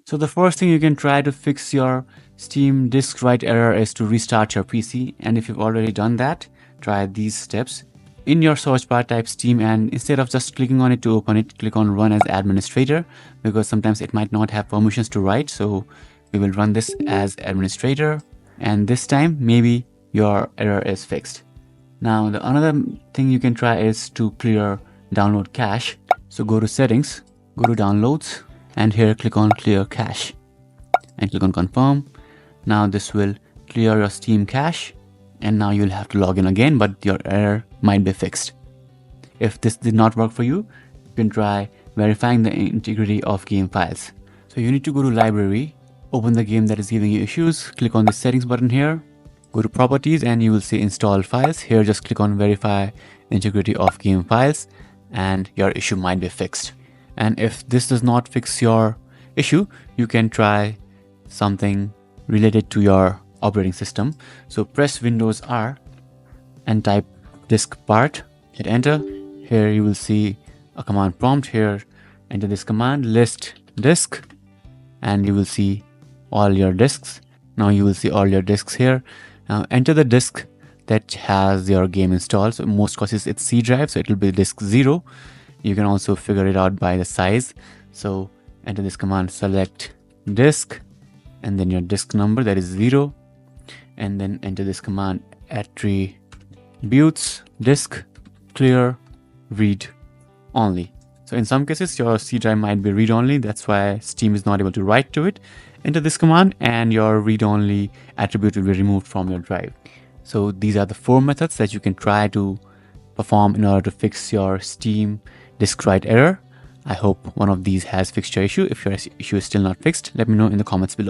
So the first thing you can try to fix your Steam disk write error is to restart your PC, and if you've already done that, try these steps. In your search bar, type Steam, and instead of just clicking on it to open it, click on Run as Administrator, because sometimes it might not have permissions to write. So we will run this as administrator, and this time maybe your error is fixed. Now the another thing you can try is to clear download cache. So go to Settings, go to Downloads, and here click on Clear Cache and click on Confirm. Now this will clear your Steam cache, and now you'll have to log in again, but your error might be fixed. If this did not work for you, you can try verifying the integrity of game files. So you need to go to Library, open the game that is giving you issues, click on the Settings button here, go to Properties, and you will see Install Files. Here just click on Verify integrity of game files, and your issue might be fixed. And if this does not fix your issue, you can try something related to your operating system. So press Windows R and type disk part, hit enter. Here you will see a command prompt. Here enter this command, list disk, and you will see all your disks. Now you will see all your disks here. Now enter the disk that has your game installed. So in most cases it's C drive, so it will be disk 0. You can also figure it out by the size. So enter this command, select disk, and then your disk number, that is 0, and then enter this command, attributes disk clear read only. So in some cases your C drive might be read only, that's why Steam is not able to write to it. Enter this command and your read only attribute will be removed from your drive. So these are the 4 methods that you can try to perform in order to fix your Steam disk write error. I hope one of these has fixed your issue. If your issue is still not fixed, let me know in the comments below.